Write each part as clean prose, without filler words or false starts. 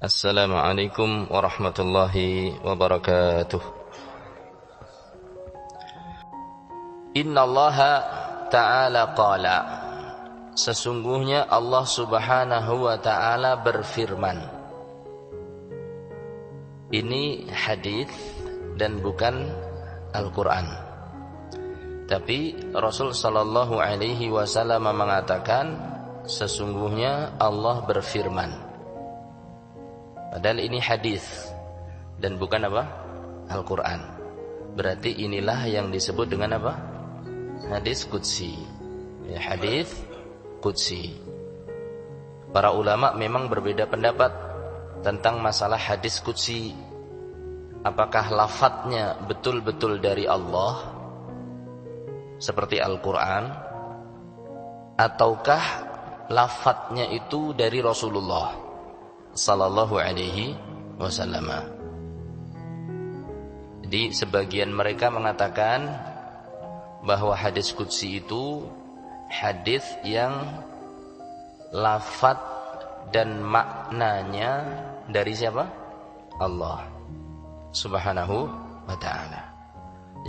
Assalamualaikum warahmatullahi wabarakatuh. Innallaha ta'ala qala, sesungguhnya Allah subhanahu wa ta'ala berfirman. Ini hadis dan bukan Al-Quran. Tapi Rasul sallallahu alaihi wasallam mengatakan sesungguhnya Allah berfirman. Padahal ini hadis dan bukan apa? Al-Quran. Berarti inilah yang disebut dengan apa? Hadis qudsi. Ya, hadis qudsi. Para ulama memang berbeda pendapat tentang masalah hadis qudsi. Apakah lafadznya betul-betul dari Allah seperti Al-Quran, ataukah lafadznya itu dari Rasulullah sallallahu alaihi wasallam. Jadi sebagian mereka mengatakan bahwa hadis qudsi itu hadis yang lafadz dan maknanya dari siapa? Allah subhanahu wa ta'ala.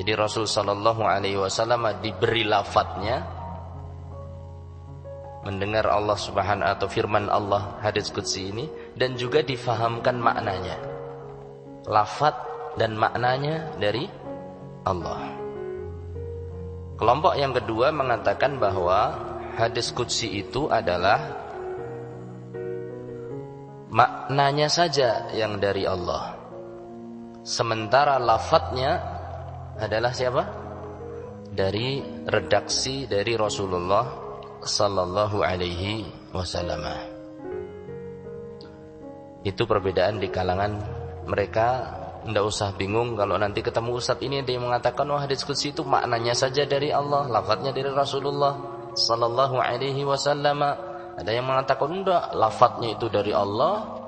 Jadi Rasul sallallahu alaihi wasallam diberi lafadznya, mendengar Allah subhanahu atau firman Allah hadis qudsi ini, dan juga difahamkan maknanya, lafadz dan maknanya dari Allah. Kelompok yang kedua mengatakan bahwa hadis qudsi itu adalah maknanya saja yang dari Allah, sementara lafadznya adalah siapa? Dari redaksi dari Rasulullah sallallahu alaihi wasallam. Itu perbedaan di kalangan mereka. Tidak usah bingung kalau nanti ketemu ustadz ini dia mengatakan wah hadis qudsi itu maknanya saja dari Allah, lafadznya dari Rasulullah sallallahu alaihi wasallam. Ada yang mengatakan enggak, lafadznya itu dari Allah,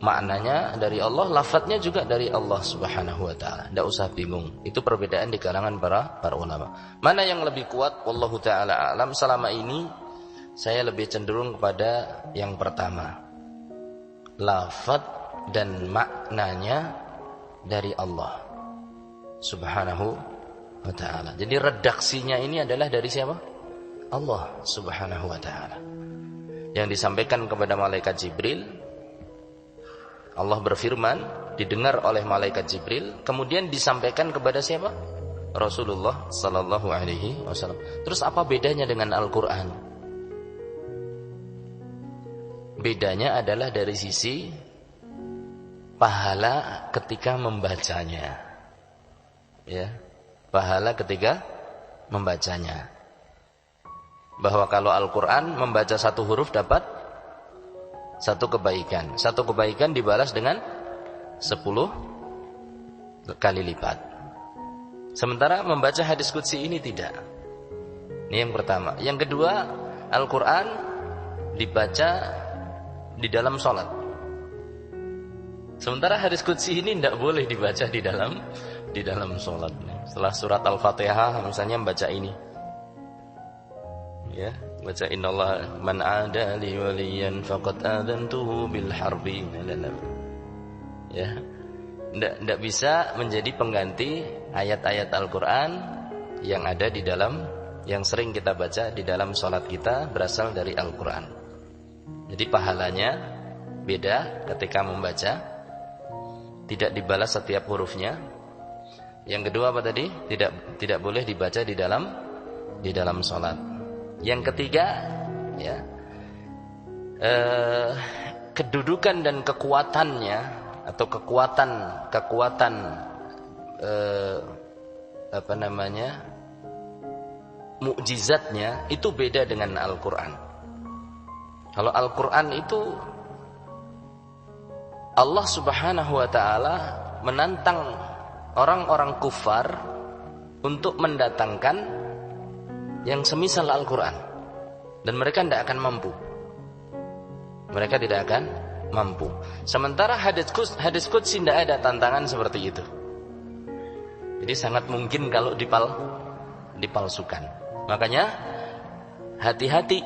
maknanya dari Allah, lafadznya juga dari Allah subhanahu wa ta'ala. Tidak usah bingung. Itu perbedaan di kalangan para ulama. Mana yang lebih kuat? Wallahu ta'ala a'lam. Selama ini saya lebih cenderung kepada yang pertama, lafadz dan maknanya dari Allah subhanahu wa ta'ala. Jadi redaksinya ini adalah dari siapa? Allah subhanahu wa ta'ala. Yang disampaikan kepada malaikat Jibril, Allah berfirman, didengar oleh malaikat Jibril, kemudian disampaikan kepada siapa? Rasulullah sallallahu alaihi wasallam. Terus apa bedanya dengan Al-Quran? Bedanya adalah dari sisi pahala ketika membacanya. Ya, pahala ketika membacanya. Bahwa kalau Al-Quran membaca satu huruf dapat satu kebaikan. Satu kebaikan dibalas dengan 10 kali lipat. Sementara membaca hadis qudsi ini tidak. Ini yang pertama. Yang kedua, Al-Quran dibaca di dalam sholat. Sementara hadis qudsi ini tidak boleh dibaca di dalam sholat. Setelah surat Al-Fatihah misalnya membaca ini. Ya, baca innallaha man ada li waliyan faqad adantuhu bil harbi. Ya. Tidak bisa menjadi pengganti ayat-ayat Al-Quran yang ada di dalam, yang sering kita baca di dalam sholat kita berasal dari Al-Quran. Jadi pahalanya beda ketika membaca, tidak dibalas setiap hurufnya. Yang kedua apa tadi? Tidak boleh dibaca di dalam sholat. Yang ketiga, ya, kedudukan dan kekuatannya atau kekuatan mukjizatnya itu beda dengan Al-Quran. Kalau Al-Quran itu Allah subhanahu wa ta'ala menantang orang-orang kufar untuk mendatangkan yang semisal Al-Quran, dan mereka tidak akan mampu. Mereka tidak akan mampu. Sementara hadis qudsi tidak ada tantangan seperti itu. Jadi sangat mungkin kalau dipalsukan. Makanya hati-hati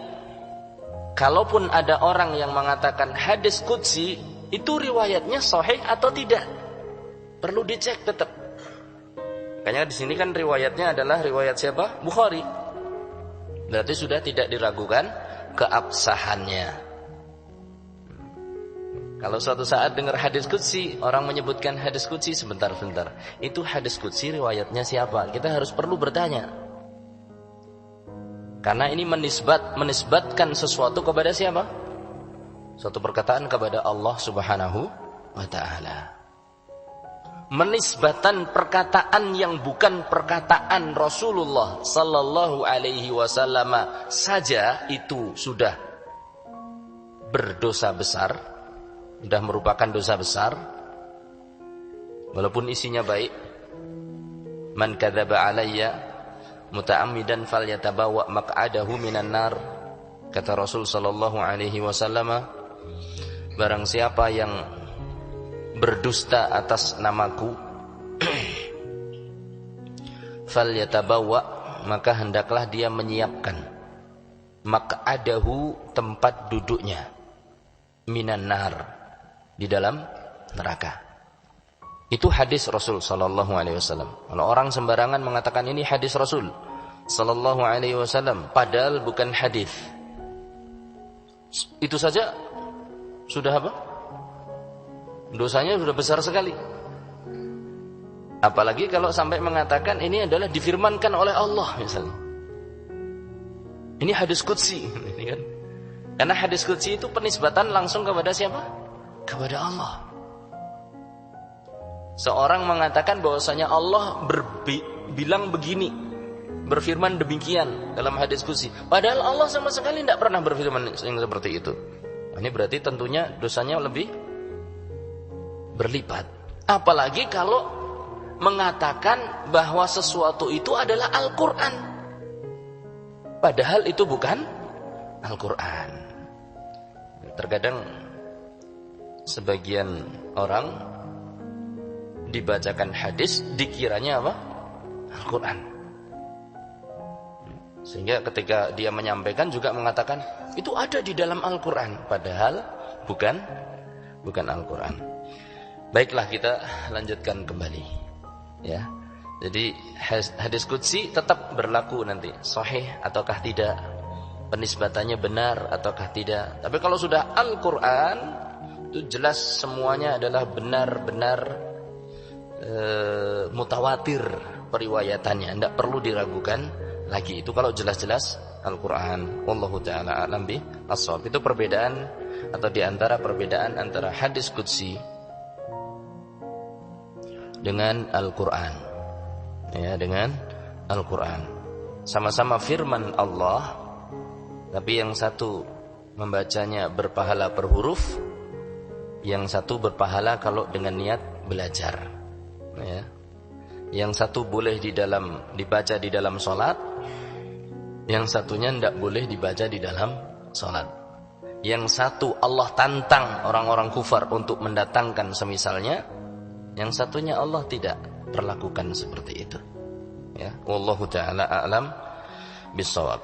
kalaupun ada orang yang mengatakan hadis qudsi itu riwayatnya sahih atau tidak, perlu dicek tetap. Makanya di sini kan riwayatnya adalah riwayat siapa? Bukhari. Berarti sudah tidak diragukan keabsahannya. Kalau suatu saat dengar hadis qudsi, orang menyebutkan hadis qudsi, sebentar. Itu hadis qudsi riwayatnya siapa? Kita harus perlu bertanya. Karena ini menisbatkan sesuatu kepada siapa? Suatu perkataan kepada Allah Subhanahu wa ta'ala. Menisbatan perkataan yang bukan perkataan Rasulullah sallallahu alaihi wasallam saja itu sudah berdosa besar. Sudah merupakan dosa besar walaupun isinya baik. Man kadzaba alayya muta'ammidan falyatabawa maq'adahu minan nar, kata Rasul sallallahu alaihi wasallam, barang siapa yang berdusta atas namaku falyatabawa, maka hendaklah dia menyiapkan maq'adahu, tempat duduknya, minan nar, di dalam neraka. Itu hadis Rasul sallallahu alaihi wasallam. Kalau orang sembarangan mengatakan ini hadis Rasul sallallahu alaihi wasallam padahal bukan hadis, itu saja sudah apa? Dosanya sudah besar sekali. Apalagi kalau sampai mengatakan ini adalah difirmankan oleh Allah misalnya. Ini hadis qudsi, ini kan? Karena hadis qudsi itu penisbatan langsung kepada siapa? Kepada Allah. Seorang mengatakan bahwasanya Allah bilang begini, berfirman demikian dalam hadis qudsi, padahal Allah sama sekali tidak pernah berfirman yang seperti itu. Ini berarti tentunya dosanya lebih berlipat. Apalagi kalau mengatakan bahwa sesuatu itu adalah Al-Quran, padahal itu bukan Al-Quran. Terkadang sebagian orang dibacakan hadis dikiranya apa? Al-Quran. Sehingga ketika dia menyampaikan juga mengatakan itu ada di dalam Al-Quran, padahal bukan Al-Quran. Baiklah, kita lanjutkan kembali, ya. Jadi hadis qudsi tetap berlaku nanti, sahih ataukah tidak, penisbatannya benar ataukah tidak. Tapi kalau sudah Al-Quran, itu jelas semuanya adalah benar-benar mutawatir periwayatannya, tidak perlu diragukan lagi. Itu kalau jelas-jelas Al-Quran. Wallahu ta'ala a'lam bis-shawab. Itu perbedaan atau diantara perbedaan antara hadis qudsi dengan Al-Quran, ya, dengan Al-Quran. Sama-sama firman Allah, tapi yang satu membacanya berpahala per huruf, yang satu berpahala kalau dengan niat belajar, ya. Yang satu boleh dibaca di dalam sholat, yang satunya tidak boleh dibaca di dalam sholat. Yang satu Allah tantang orang-orang kufar untuk mendatangkan semisalnya, yang satunya Allah tidak perlakukan seperti itu, ya. Wallahu ta'ala a'lam bis-shawab.